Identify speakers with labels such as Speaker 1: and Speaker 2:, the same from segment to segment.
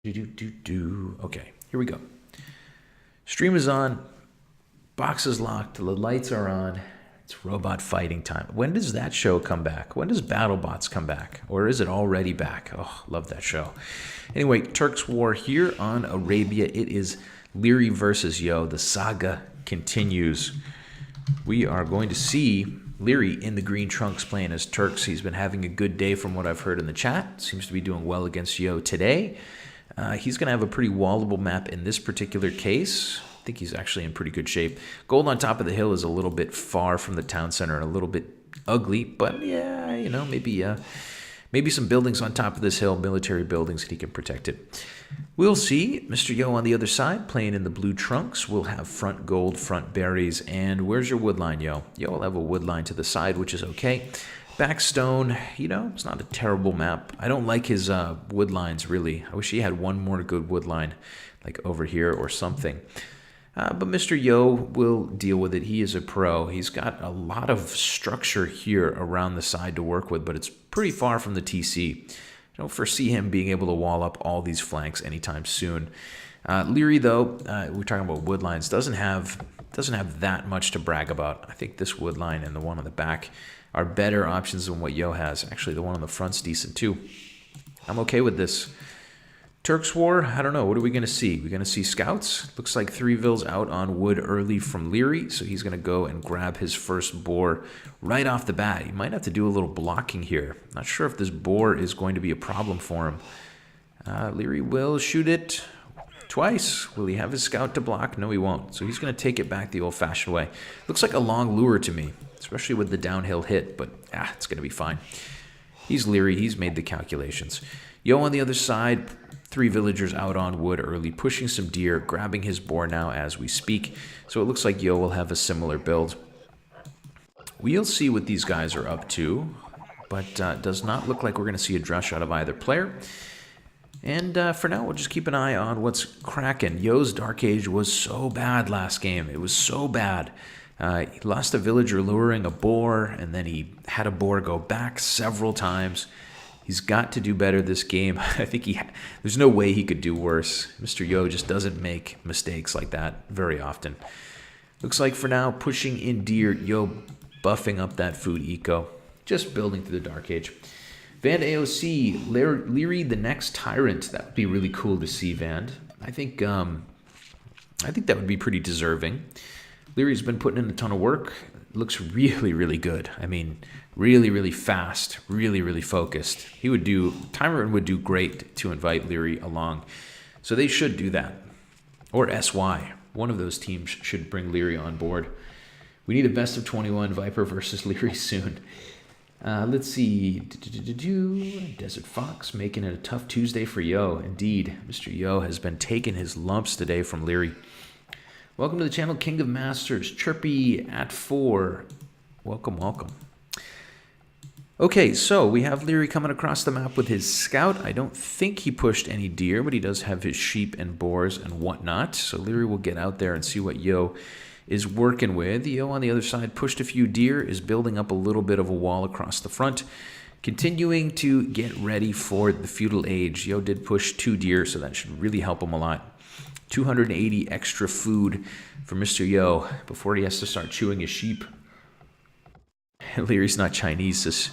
Speaker 1: Okay, here we go. Stream is on. Box is locked. The lights are on. It's robot fighting time. When does that show come back? When does BattleBots come back? Or is it already back? Oh, love that show. Anyway, Turks War here on Arabia. It is Liereyy versus Yo. The saga continues. We are going to see Liereyy in the green trunks playing as Turks. He's been having a good day from what I've heard in the chat. Seems to be doing well against Yo today. He's going to have a pretty wallable map in this particular case. I think he's actually in pretty good shape. Gold on top of the hill is a little bit far from the town center and a little bit ugly, but yeah, you know, maybe some buildings on top of this hill, military buildings, and he can protect it. We'll see. Mr. Yo on the other side, playing in the blue trunks. We'll have front gold, front berries, and where's your wood line, Yo? Yo will have a wood line to the side, which is okay. Backstone, you know, it's not a terrible map. I don't like his wood lines, really. I wish he had one more good wood line, like over here or something. But Mr. Yo will deal with it. He is a pro. He's got a lot of structure here around the side to work with, but it's pretty far from the TC. I don't foresee him being able to wall up all these flanks anytime soon. Liereyy, though, we're talking about wood lines, doesn't have that much to brag about. I think this wood line and the one on the back are better options than what Yo has. Actually, the one on the front's decent too. I'm okay with this. Turks War, I don't know. What are we going to see? We're going to see scouts. Looks like 3 vills out on wood early from Liereyy, so he's going to go and grab his first boar right off the bat. He might have to do a little blocking here. Not sure if this boar is going to be a problem for him. Liereyy will shoot it twice. Will he have his scout to block? No, he won't. So he's going to take it back the old-fashioned way. Looks like a long lure to me, especially with the downhill hit, but it's going to be fine. He's Liereyy. He's made the calculations. Yo on the other side, 3 villagers out on wood early, pushing some deer, grabbing his boar now as we speak. So it looks like Yo will have a similar build. We'll see what these guys are up to, but does not look like we're going to see a drush out of either player. And for now, we'll just keep an eye on what's cracking. Yo's Dark Age was so bad last game. It was so bad. He lost a villager luring a boar, and then he had a boar go back several times. He's got to do better this game. I think there's no way he could do worse. Mr. Yo just doesn't make mistakes like that very often. Looks like for now, pushing in deer, Yo buffing up that food eco. Just building through the Dark Age. Vand AOC, Liereyy the next tyrant. That would be really cool to see, Vand. I think that would be pretty deserving. Lierey's been putting in a ton of work. Looks really, really good. I mean, really, really fast, really, really focused. Tyrant would do great to invite Liereyy along. So they should do that. Or SY. One of those teams should bring Liereyy on board. We need a best of 21 Viper versus Liereyy soon. Let's see. Desert Fox making it a tough Tuesday for Yo. Indeed, Mr. Yo has been taking his lumps today from Liereyy. Welcome to the channel, King of Masters. Chirpy at 4. Welcome, welcome. Okay, so we have Liereyy coming across the map with his scout. I don't think he pushed any deer, but he does have his sheep and boars and whatnot. So Liereyy will get out there and see what Yo is working with. Yo on the other side pushed a few deer, is building up a little bit of a wall across the front. Continuing to get ready for the feudal age. Yo did push 2 deer, so that should really help him a lot. 280 extra food for Mr. Yo before he has to start chewing his sheep. Lierey's not Chinese.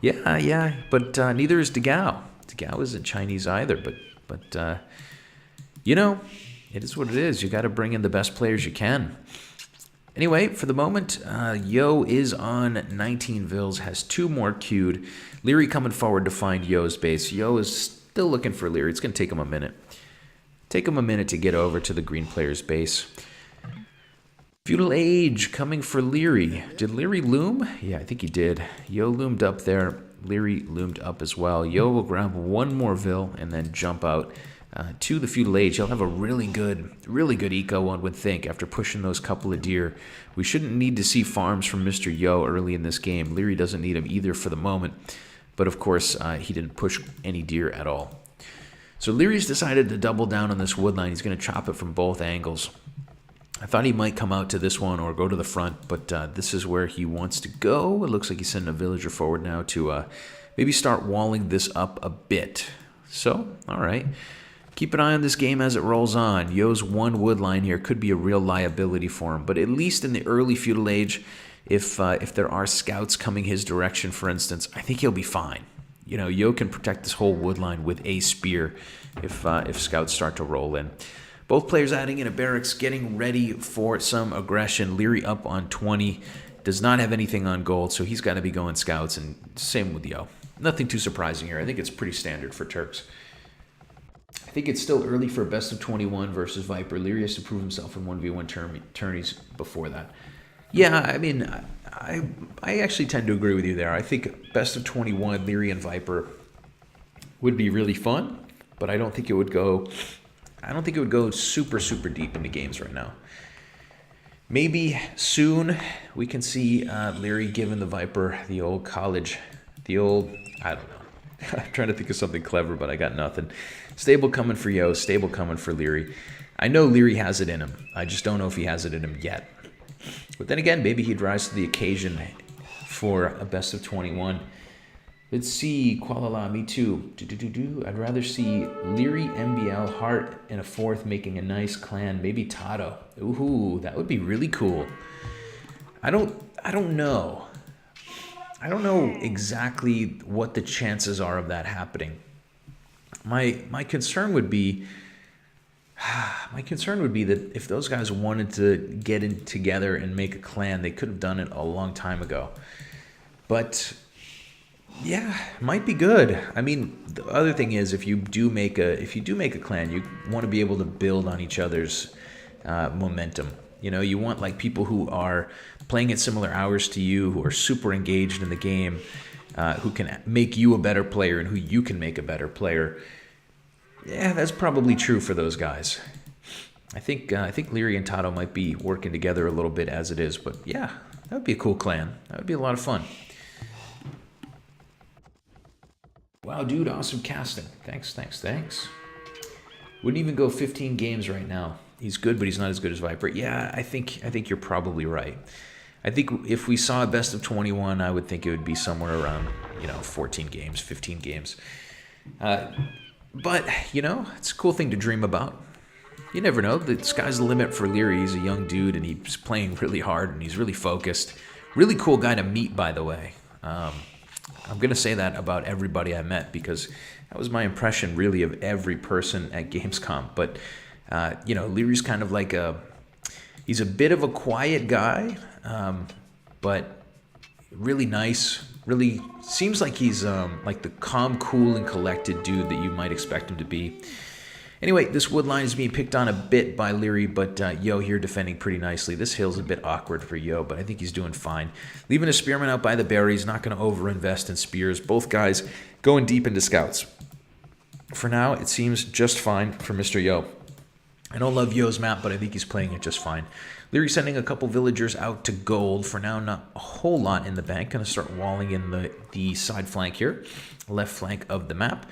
Speaker 1: Yeah, but neither is Degao. Degao isn't Chinese either, but you know, it is what it is. You got to bring in the best players you can. Anyway, for the moment, Yo is on 19 vills, has 2 more queued. Liereyy coming forward to find Yo's base. Yo is still looking for Liereyy. It's going to take him a minute. Take him a minute to get over to the green player's base. Feudal Age coming for Liereyy. Did Liereyy loom? Yeah, I think he did. Yo loomed up there. Liereyy loomed up as well. Yo will grab 1 more vill and then jump out to the Feudal Age. He'll have a really good eco, one would think, after pushing those couple of deer. We shouldn't need to see farms from Mr. Yo early in this game. Liereyy doesn't need them either for the moment. But of course, he didn't push any deer at all. So Lierey's decided to double down on this wood line. He's going to chop it from both angles. I thought he might come out to this one or go to the front, but this is where he wants to go. It looks like he's sending a villager forward now to maybe start walling this up a bit. So, all right. Keep an eye on this game as it rolls on. Yo's one wood line here could be a real liability for him, but at least in the early feudal age, if there are scouts coming his direction, for instance, I think he'll be fine. You know, Yo can protect this whole wood line with a spear if scouts start to roll in. Both players adding in a barracks, getting ready for some aggression. Liereyy up on 20, does not have anything on gold, so he's got to be going scouts, and same with Yo. Nothing too surprising here. I think it's pretty standard for Turks. I think it's still early for a best of 21 versus Viper. Liereyy has to prove himself in 1v1 tourneys before that. Yeah, I mean, I actually tend to agree with you there. I think best of 21, Liereyy and Viper would be really fun, but I don't think it would go super, super deep into games right now. Maybe soon we can see Liereyy giving the Viper the old college, I don't know. I'm trying to think of something clever, but I got nothing. Stable coming for Yo, stable coming for Liereyy. I know Liereyy has it in him. I just don't know if he has it in him yet. But then again, maybe he'd rise to the occasion for a best of 21. Let's see, Kuala, me too. I'd rather see Liereyy, MBL, Hart in a fourth making a nice clan. Maybe Tato. Ooh, that would be really cool. I don't know. I don't know exactly what the chances are of that happening. My concern would be that if those guys wanted to get in together and make a clan, they could have done it a long time ago. But yeah, might be good. I mean, the other thing is if you do make a clan, you want to be able to build on each other's momentum. You know, you want like people who are playing at similar hours to you, who are super engaged in the game, who can make you a better player and who you can make a better player. Yeah, that's probably true for those guys. I think Liereyy and Tato might be working together a little bit as it is, but yeah, that would be a cool clan. That would be a lot of fun. Wow, dude, awesome casting. Thanks. Wouldn't even go 15 games right now. He's good, but he's not as good as Viper. Yeah, I think you're probably right. I think if we saw a best of 21, I would think it would be somewhere around, 14 games, 15 games. But, it's a cool thing to dream about. You never know. The sky's the limit for Liereyy. He's a young dude, and he's playing really hard, and he's really focused. Really cool guy to meet, by the way. I'm going to say that about everybody I met because that was my impression, really, of every person at Gamescom. But, Lierey's kind of like he's a bit of a quiet guy, but really nice. Really seems like he's like the calm, cool, and collected dude that you might expect him to be. Anyway, this wood line is being picked on a bit by Liereyy, but Yo here defending pretty nicely. This hill's a bit awkward for Yo, but I think he's doing fine. Leaving a spearman out by the berries, not going to overinvest in spears. Both guys going deep into scouts. For now, it seems just fine for Mr. Yo. I don't love Yo's map, but I think he's playing it just fine. Liereyy sending a couple villagers out to gold. For now, not a whole lot in the bank. Going to start walling in the side flank here, left flank of the map.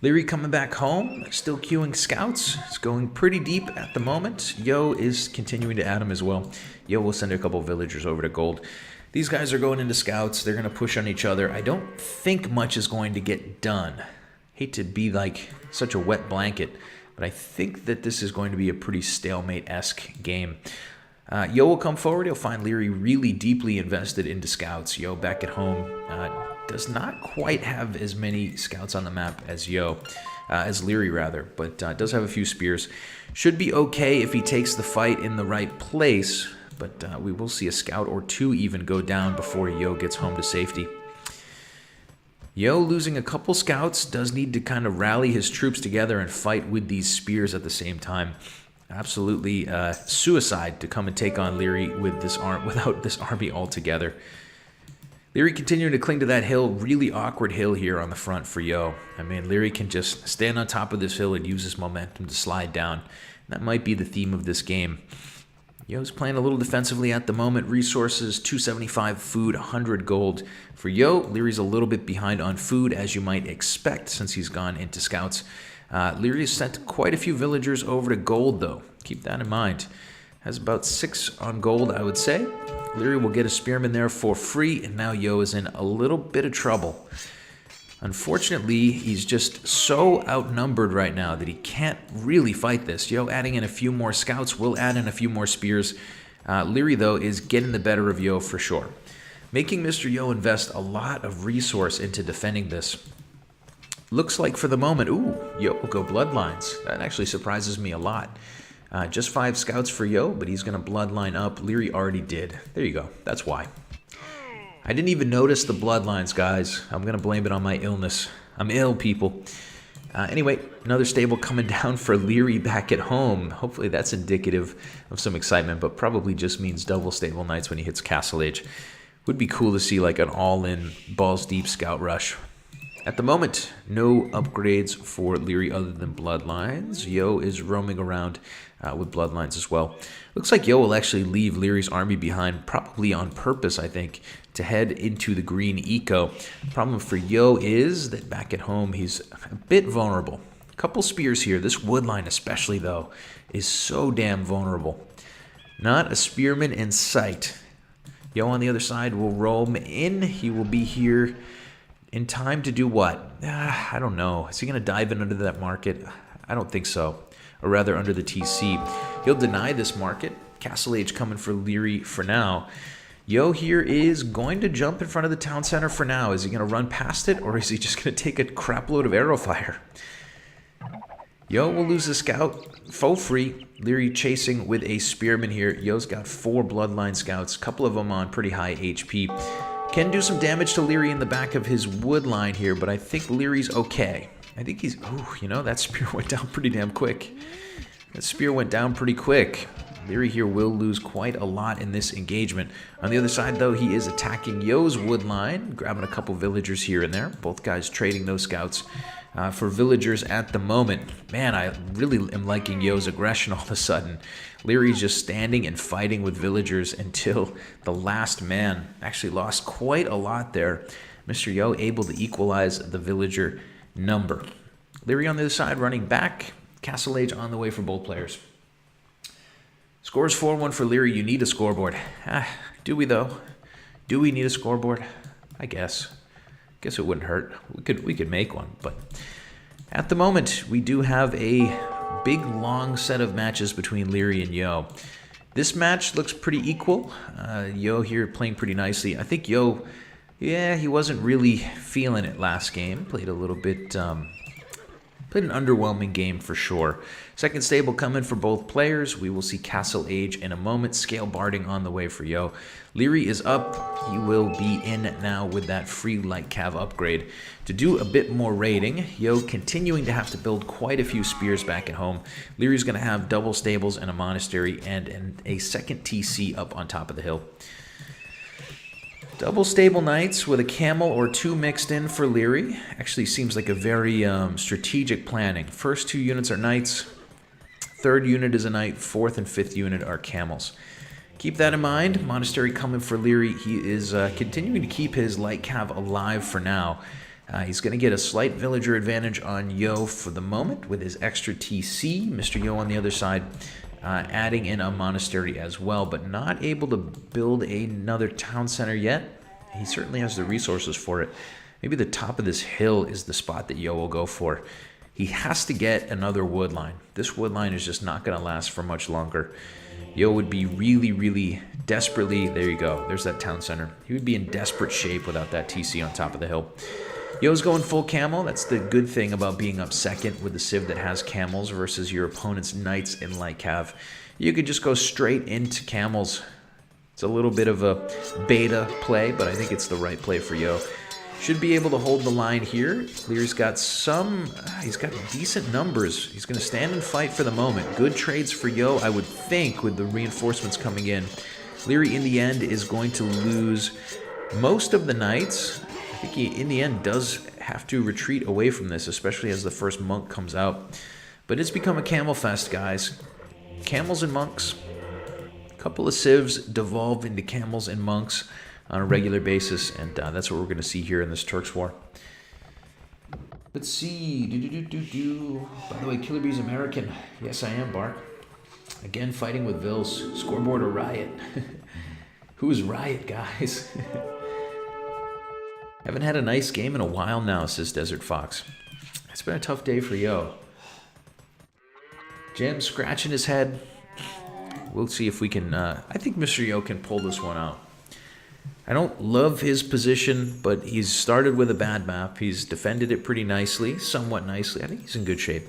Speaker 1: Liereyy coming back home, still queuing scouts. It's going pretty deep at the moment. Yo is continuing to add them as well. Yo will send a couple villagers over to gold. These guys are going into scouts. They're going to push on each other. I don't think much is going to get done. Hate to be like such a wet blanket, but I think that this is going to be a pretty stalemate-esque game. Yo will come forward. He'll find Liereyy really deeply invested into scouts. Yo back at home does not quite have as many scouts on the map as Liereyy rather, but does have a few spears. Should be okay if he takes the fight in the right place, but we will see a scout or two even go down before Yo gets home to safety. Yo losing a couple scouts, does need to kind of rally his troops together and fight with these spears at the same time. Absolutely suicide to come and take on Liereyy with without this army altogether. Liereyy continuing to cling to that hill, really awkward hill here on the front for Yo. I mean, Liereyy can just stand on top of this hill and use his momentum to slide down. That might be the theme of this game. Yo's playing a little defensively at the moment. Resources, 275 food, 100 gold. For Yo, Lierey's a little bit behind on food, as you might expect, since he's gone into scouts. Liereyy has sent quite a few villagers over to gold, though. Keep that in mind. Has about 6 on gold, I would say. Liereyy will get a spearman there for free, and now Yo is in a little bit of trouble. Unfortunately, he's just so outnumbered right now that he can't really fight this. Yo adding in a few more scouts will add in a few more spears. Liereyy, though, is getting the better of Yo for sure, making Mr. Yo invest a lot of resource into defending this. Looks like for the moment, ooh, Yo will go Bloodlines. That actually surprises me a lot. Just 5 scouts for Yo, but he's going to Bloodline up. Liereyy already did. There you go. That's why. I didn't even notice the Bloodlines, guys. I'm going to blame it on my illness. I'm ill, people. Anyway, another stable coming down for Liereyy back at home. Hopefully that's indicative of some excitement, but probably just means double stable knights when he hits Castle Age. Would be cool to see like an all-in, balls-deep scout rush. At the moment, no upgrades for Liereyy other than Bloodlines. Yo is roaming around with Bloodlines as well. Looks like Yo will actually leave Lierey's army behind, probably on purpose, I think, to head into the green eco. Problem for Yo is that back at home, he's a bit vulnerable. A couple spears here. This woodline especially, though, is so damn vulnerable. Not a spearman in sight. Yo on the other side will roam in. He will be here in time to do what? I don't know. Is he going to dive in under that market? I don't think so. Or rather, under the TC. He'll deny this market. Castle Age coming for Liereyy for now. Yo here is going to jump in front of the town center for now. Is he going to run past it, or is he just going to take a crap load of arrow fire? Yo will lose a scout. Faux free. Liereyy chasing with a spearman here. Yo's got 4 bloodline scouts. A couple of them on pretty high HP. Can do some damage to Liereyy in the back of his wood line here, but I think Lierey's okay. I think he's... Oh, you know, that spear went down pretty damn quick. That spear went down pretty quick. Liereyy here will lose quite a lot in this engagement. On the other side, though, he is attacking Yo's wood line, grabbing a couple villagers here and there. Both guys trading those scouts for villagers at the moment. Man, I really am liking Yo's aggression all of a sudden. Lierey's just standing and fighting with villagers until the last man. Actually lost quite a lot there. Mr. Yo able to equalize the villager number. Liereyy on the other side running back. Castle Age on the way for both players. Scores 4-1 for Liereyy. You need a scoreboard. Do we though? Do we need a scoreboard? I guess. Guess it wouldn't hurt. We could make one, but at the moment we do have a big long set of matches between Liereyy and Yo. This match looks pretty equal. Yo here playing pretty nicely. I think Yo, yeah, he wasn't really feeling it last game. Played a little bit, played an underwhelming game for sure. Second stable coming for both players. We will see Castle Age in a moment. Scale Barding on the way for Yo. Liereyy is up. He will be in now with that free light cav upgrade to do a bit more raiding. Yo continuing to have to build quite a few spears back at home. Lierey's going to have double stables and a monastery and a second TC up on top of the hill. Double stable knights with a camel or 2 mixed in for Liereyy. Actually seems like a very strategic planning. First 2 units are knights. Third unit is a knight. Fourth and fifth unit are camels. Keep that in mind. Monastery coming for Liereyy. He is continuing to keep his light cav alive for now. He's going to get a slight villager advantage on Yo for the moment with his extra TC. Mr. Yo on the other side adding in a monastery as well, but not able to build another town center yet. He certainly has the resources for it. Maybe the top of this hill is the spot that Yo will go for. He has to get another wood line. This wood line is just not going to last for much longer. Yo would be really, really desperately... There you go. There's that town center. He would be in desperate shape without that TC on top of the hill. Yo's going full camel. That's the good thing about being up second with the civ that has camels versus your opponent's knights in light cav. You could just go straight into camels. It's a little bit of a beta play, but I think it's the right play for Yo. Should be able to hold the line here. Lierey's got some... he's got decent numbers. He's going to stand and fight for the moment. Good trades for Yo, I would think, with the reinforcements coming in. Liereyy, in the end, is going to lose most of the knights. I think he, in the end, does have to retreat away from this, especially as the first monk comes out. But it's become a camel fest, guys. Camels and monks. A couple of civs devolve into camels and monks on a regular basis, and that's what we're going to see here in this Turks war. Let's see. By the way, Killer Bee's American. Yes, I am, Bark. Again, fighting with Vils. Scoreboard or Riot? Who's Riot, guys? Haven't had a nice game in a while now, says Desert Fox. It's been a tough day for Yo. Jim scratching his head. We'll see if we can... I think Mr. Yo can pull this one out. I don't love his position, but he's started with a bad map. He's defended it pretty nicely, somewhat nicely. I think he's in good shape.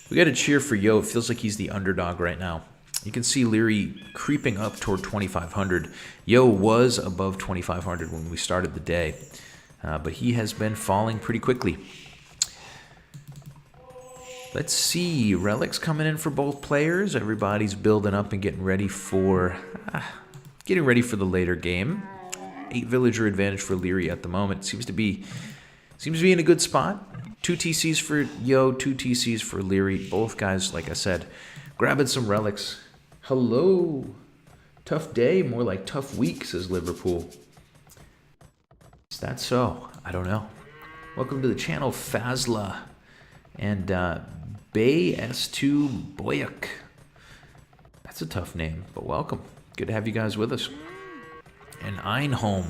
Speaker 1: We got to cheer for Yo. It feels like he's the underdog right now. You can see Liereyy creeping up toward 2,500. Yo was above 2,500 when we started the day, but he has been falling pretty quickly. Let's see. Relics coming in for both players. Everybody's building up and getting ready for the later game. 8 villager advantage for Liereyy at the moment. Seems to be in a good spot. 2 TCs for Yo, 2 TCs for Liereyy. Both guys, like I said, grabbing some relics. Hello. Tough day, more like tough week, says Liverpool. Is that so? I don't know. Welcome to the channel, Fazla. And Bay S2 Boyuk. That's a tough name, but welcome. Good to have you guys with us. And Einholm.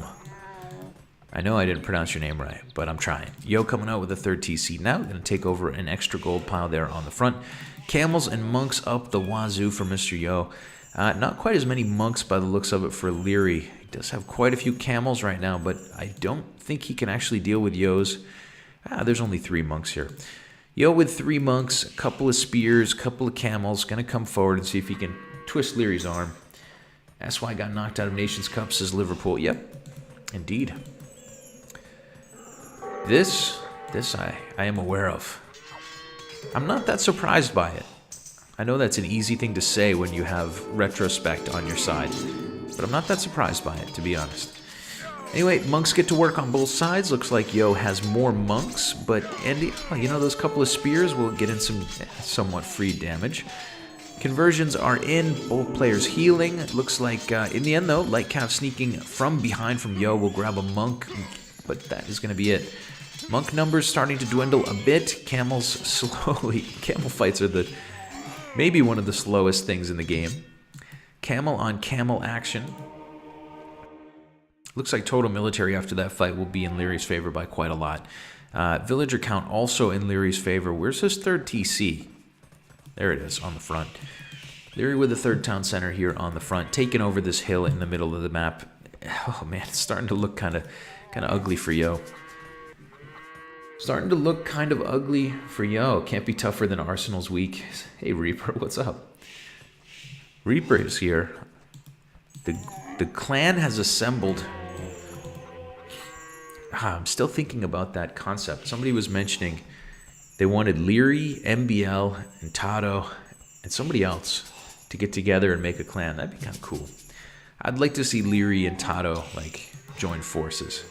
Speaker 1: I know I didn't pronounce your name right, but I'm trying. Yo coming out with a 3rd TC now. Going to take over an extra gold pile there on the front. Camels and monks up the wazoo for Mr. Yo. Not quite as many monks by the looks of it for Liereyy. He does have quite a few camels right now, but I don't think he can actually deal with Yo's. There's only 3 monks here. Yo with 3 monks, a couple of spears, a couple of camels. Going to come forward and see if he can twist Leary's arm. That's why I got knocked out of Nations Cup, says Liverpool. Yep, indeed. This I am aware of. I'm not that surprised by it. I know that's an easy thing to say when you have retrospect on your side, but I'm not that surprised by it, to be honest. Anyway, monks get to work on both sides. Looks like Yo has more monks, but Andy, you know, those couple of spears will get in some somewhat free damage. Conversions are in, both players healing. It looks like, in the end though, Lightcap sneaking from behind from Yo will grab a monk, but that is going to be it. Monk numbers starting to dwindle a bit. Camels slowly. Camel fights are maybe one of the slowest things in the game. Camel on camel action. Looks like total military after that fight will be in Lierey's favor by quite a lot. Villager count also in Lierey's favor. Where's his 3rd TC? There it is on the front. Liereyy with the 3rd town center here on the front, taking over this hill in the middle of the map. Oh man, it's starting to look kind of ugly for Yo. Starting to look kind of ugly for Yo. Can't be tougher than Arsenal's week. Hey Reaper, what's up? Reaper is here. The clan has assembled. I'm still thinking about that concept. Somebody was mentioning they wanted Liereyy, MBL, and Tato, and somebody else to get together and make a clan. That'd be kind of cool. I'd like to see Liereyy and Tato join forces.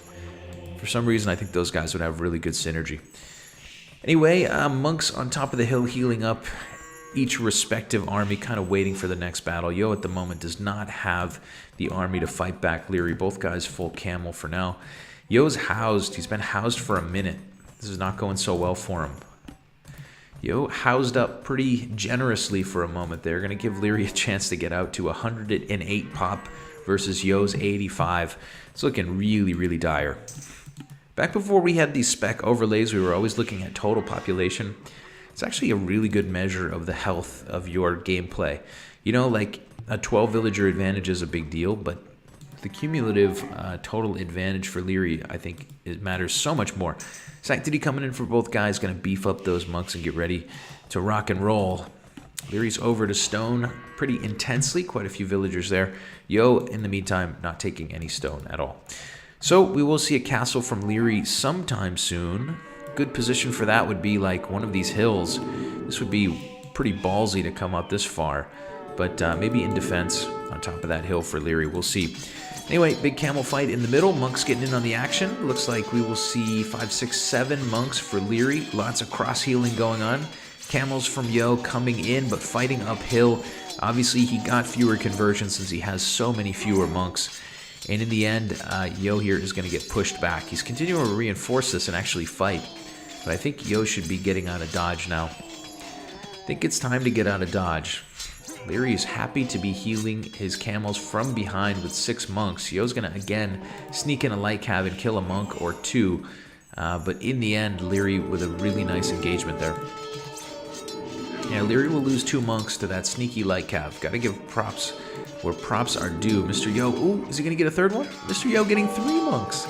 Speaker 1: For some reason, I think those guys would have really good synergy. Anyway, monks on top of the hill healing up each respective army, kind of waiting for the next battle. Yo at the moment does not have the army to fight back Liereyy. Both guys full camel for now. Yo's housed. He's been housed for a minute. This is not going so well for him. Yo housed up pretty generously for a moment. They're going to give Liereyy a chance to get out to 108 pop versus Yo's 85. It's looking really, really dire. Back before we had these spec overlays, we were always looking at total population. It's actually a really good measure of the health of your gameplay. You know, like a 12 villager advantage is a big deal, but the cumulative total advantage for Liereyy, I think, it matters so much more. Sanctity coming in for both guys, going to beef up those monks and get ready to rock and roll. Lierey's over to stone pretty intensely, quite a few villagers there. Yo, in the meantime, not taking any stone at all. So we will see a castle from Liereyy sometime soon. Good position for that would be like one of these hills. This would be pretty ballsy to come up this far, but maybe in defense on top of that hill for Liereyy. We'll see. Anyway, big camel fight in the middle. Monks getting in on the action. Looks like we will see 5, 6, 7 monks for Liereyy. Lots of cross healing going on. Camels from Yo coming in, but fighting uphill. Obviously, he got fewer conversions since he has so many fewer monks. And in the end, Yo here is going to get pushed back. He's continuing to reinforce this and actually fight. But I think Yo should be getting out of dodge now. I think it's time to get out of dodge. Liereyy is happy to be healing his camels from behind with 6 monks. Yo's going to, again, sneak in a light cav and kill a monk or 2. But in the end, Liereyy with a really nice engagement there. Yeah, Liereyy will lose 2 monks to that sneaky light cav. Got to give props where props are due. Mr. Yo, ooh, is he going to get a 3rd one? Mr. Yo getting 3 monks.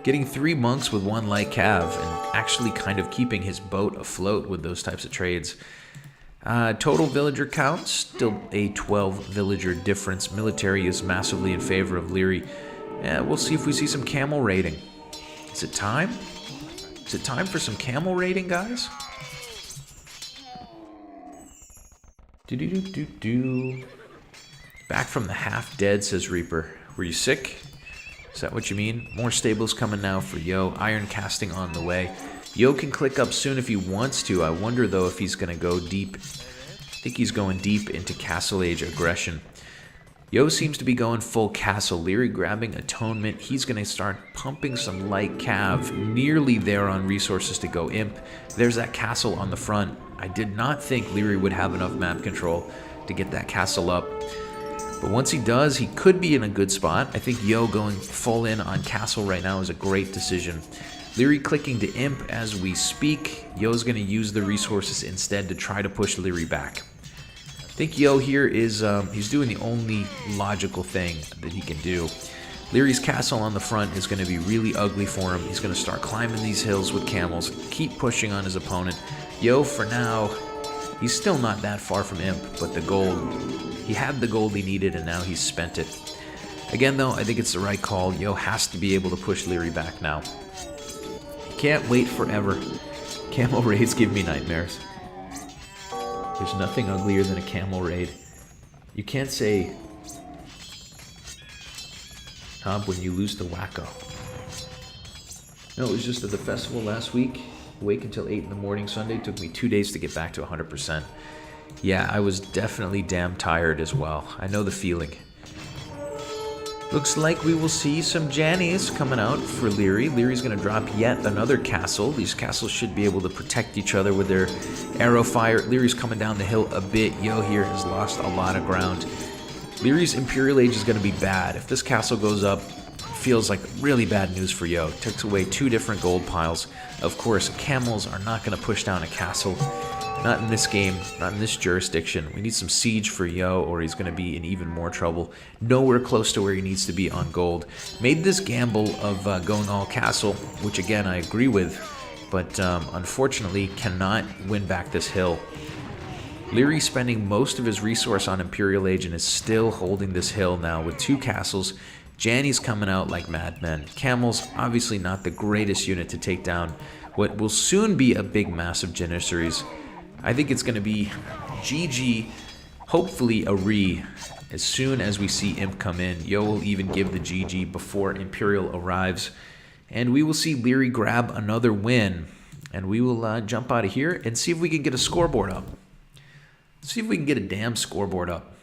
Speaker 1: Getting 3 monks with 1 light cav and actually kind of keeping his boat afloat with those types of trades. Total villager count, still a 12 villager difference. Military is massively in favor of Liereyy. We'll see if we see some camel raiding. Is it time? Is it time for some camel raiding, guys? Do-do-do-do-do. Back from the half dead, says Reaper. Were you sick? Is that what you mean? More stables coming now for Yo. Iron casting on the way. Yo can click up soon if he wants to. I wonder, though, if he's going to go deep. I think he's going deep into Castle Age aggression. Yo seems to be going full castle. Liereyy grabbing Atonement. He's going to start pumping some light cav. Nearly there on resources to go imp. There's that castle on the front. I did not think Liereyy would have enough map control to get that castle up. But once he does, he could be in a good spot. I think Yo going full in on castle right now is a great decision. Liereyy clicking to imp as we speak. Yo's going to use the resources instead to try to push Liereyy back. I think Yo here is he's doing the only logical thing that he can do. Lierey's castle on the front is going to be really ugly for him. He's going to start climbing these hills with camels, keep pushing on his opponent. Yo, for now, he's still not that far from imp, but the gold, he had the gold he needed and now he's spent it. Again, though, I think it's the right call. Yo has to be able to push Liereyy back now. Can't wait forever. Camel raids give me nightmares. There's nothing uglier than a camel raid. You can't say Hob when you lose to Wacko. No, it was just at the festival last week. Wake until 8 in the morning Sunday. Took me 2 days to get back to 100%. Yeah, I was definitely damn tired as well. I know the feeling. Looks like we will see some Jannies coming out for Liereyy. Lierey's going to drop yet another castle. These castles should be able to protect each other with their arrow fire. Lierey's coming down the hill a bit. Yo here has lost a lot of ground. Lierey's Imperial Age is going to be bad. If this castle goes up, feels like really bad news for Yo. Takes away 2 different gold piles. Of course, camels are not going to push down a castle. Not in this game, not in this jurisdiction. We need some siege for Yo or he's going to be in even more trouble. Nowhere close to where he needs to be on gold. Made this gamble of going all castle, which again I agree with, but unfortunately cannot win back this hill. Liereyy spending most of his resource on Imperial Age and is still holding this hill now with 2 castles. Janny's coming out like madmen. Camels, obviously not the greatest unit to take down what will soon be a big massive Janissaries. I think it's going to be GG, hopefully a re, as soon as we see Imp come in. Yo will even give the GG before Imperial arrives. And we will see Liereyy grab another win. And we will jump out of here and see if we can get a scoreboard up. See if we can get a damn scoreboard up.